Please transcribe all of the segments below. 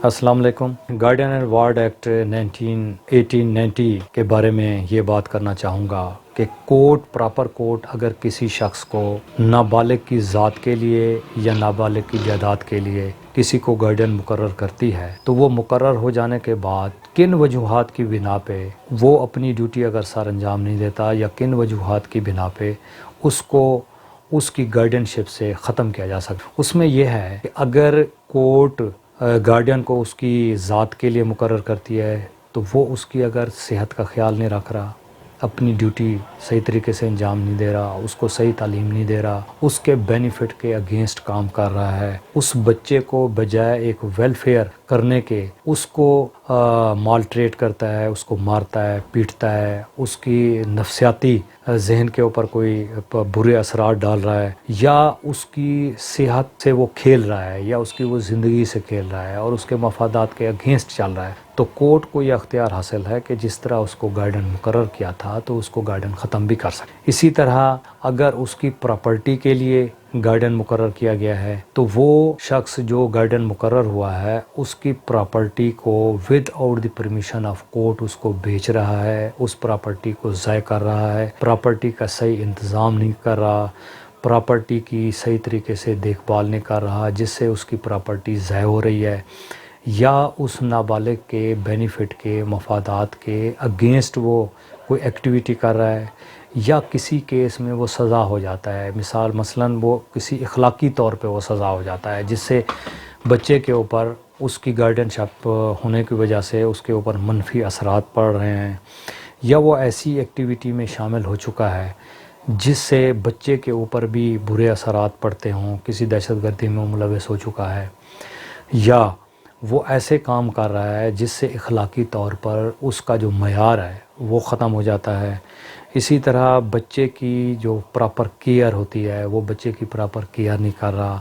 السلام علیکم۔ Guardian and ward act 1890 کے بارے میں یہ بات کرنا چاہوں گا کہ پراپر کورٹ اگر کسی شخص کو نابالغ کی ذات کے لیے یا نابالغ کی جائیداد کے لیے کسی کو گارڈین مقرر کرتی ہے تو وہ مقرر ہو جانے کے بعد کن وجوہات کی بنا پہ وہ اپنی ڈیوٹی اگر سر انجام نہیں دیتا یا کن وجوہات کی بنا پہ اس کو اس کی گارڈین شپ سے ختم کیا جا سکتا۔ اس میں یہ ہے کہ اگر کورٹ گارڈین کو اس کی ذات کے لیے مقرر کرتی ہے تو وہ اس کی اگر صحت کا خیال نہیں رکھ رہا، اپنی ڈیوٹی صحیح طریقے سے انجام نہیں دے رہا، اس کو صحیح تعلیم نہیں دے رہا، اس کے بینیفٹ کے اگینسٹ کام کر رہا ہے، اس بچے کو بجائے ایک ویلفیئر کرنے کے اس کو مالٹریٹ کرتا ہے، اس کو مارتا ہے، پیٹتا ہے، اس کی نفسیاتی ذہن کے اوپر کوئی برے اثرات ڈال رہا ہے، یا اس کی صحت سے وہ کھیل رہا ہے، یا اس کی وہ زندگی سے کھیل رہا ہے اور اس کے مفادات کے اگینسٹ چل رہا ہے، تو کورٹ کو یہ اختیار حاصل ہے کہ جس طرح اس کو گارڈین مقرر کیا تھا تو اس کو گارڈین ختم بھی کر سکے۔ اسی طرح اگر اس کی پراپرٹی کے لیے گارڈین مقرر کیا گیا ہے تو وہ شخص جو گارڈین مقرر ہوا ہے اس کی پراپرٹی کو without the permission of court اس کو بیچ رہا ہے، اس پراپرٹی کو ضائع کر رہا ہے، پراپرٹی کا صحیح انتظام نہیں کر رہا، پراپرٹی کی صحیح طریقے سے دیکھ بھال نہیں کر رہا، جس سے اس کی پراپرٹی ضائع ہو رہی ہے، یا اس نابالغ کے بینیفٹ کے مفادات کے اگینسٹ وہ کوئی ایکٹیویٹی کر رہا ہے، یا کسی کیس میں وہ سزا ہو جاتا ہے، مثلاً وہ کسی اخلاقی طور پہ وہ سزا ہو جاتا ہے جس سے بچے کے اوپر اس کی گارڈین شپ ہونے کی وجہ سے اس کے اوپر منفی اثرات پڑ رہے ہیں، یا وہ ایسی ایکٹیویٹی میں شامل ہو چکا ہے جس سے بچے کے اوپر بھی برے اثرات پڑتے ہوں، کسی دہشت گردی میں ملوث ہو چکا ہے، یا وہ ایسے کام کر رہا ہے جس سے اخلاقی طور پر اس کا جو معیار ہے وہ ختم ہو جاتا ہے۔ اسی طرح بچے کی جو پراپر کیئر ہوتی ہے وہ بچے کی پراپر کیئر نہیں کر رہا،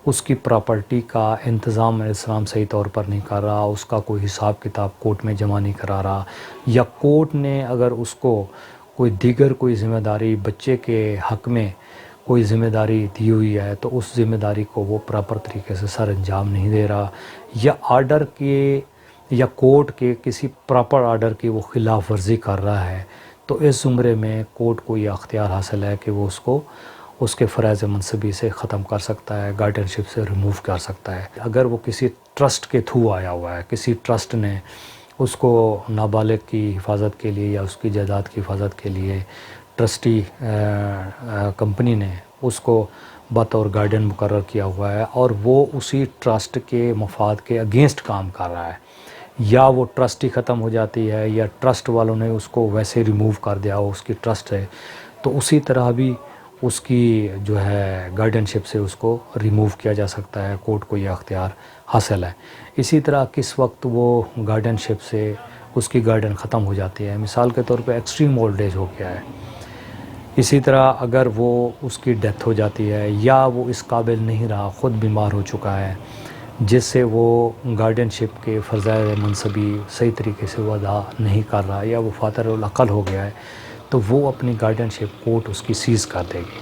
اس کی پراپرٹی کا انتظام اسلام صحیح طور پر نہیں کر رہا، اس کا کوئی حساب کتاب کورٹ میں جمع نہیں کرا رہا، یا کورٹ نے اگر اس کو کوئی ذمہ داری بچے کے حق میں کوئی ذمہ داری دی ہوئی ہے تو اس ذمہ داری کو وہ پراپر طریقے سے سر انجام نہیں دے رہا، یا آرڈر کے یا کورٹ کے کسی پراپر آرڈر کی وہ خلاف ورزی کر رہا ہے، تو اس زمرے میں کورٹ کو یہ اختیار حاصل ہے کہ وہ اس کو اس کے فرائض منصبی سے ختم کر سکتا ہے، گارڈین شپ سے ریموو کر سکتا ہے۔ اگر وہ کسی ٹرسٹ کے تھرو آیا ہوا ہے، کسی ٹرسٹ نے اس کو نابالغ کی حفاظت کے لیے یا اس کی جائیداد کی حفاظت کے لیے ٹرسٹی کمپنی نے اس کو بطور گارڈین مقرر کیا ہوا ہے اور وہ اسی ٹرسٹ کے مفاد کے اگینسٹ کام کر رہا ہے، یا وہ ٹرسٹ ہی ختم ہو جاتی ہے یا ٹرسٹ والوں نے اس کو ویسے ریموو کر دیا ہو، اس کی ٹرسٹ ہے، تو اسی طرح بھی اس کی جو ہے گارڈین شپ سے اس کو ریموو کیا جا سکتا ہے، کورٹ کو یہ اختیار حاصل ہے۔ اسی طرح کس وقت وہ گارڈین شپ سے اس کی گارڈین ختم ہو جاتی ہے، مثال کے طور پہ ایکسٹریم اولڈ ایج ہو گیا ہے، اسی طرح اگر وہ اس کی ڈیتھ ہو جاتی ہے یا وہ اس قابل نہیں رہا، خود بیمار ہو چکا ہے جس سے وہ گارڈین شپ کے فرضائے منصبی صحیح طریقے سے وہ ادا نہیں کر رہا، یا وہ فاتر العقل ہو گیا ہے، تو وہ اپنی گارڈین شپ کورٹ اس کی سیز کر دے گی۔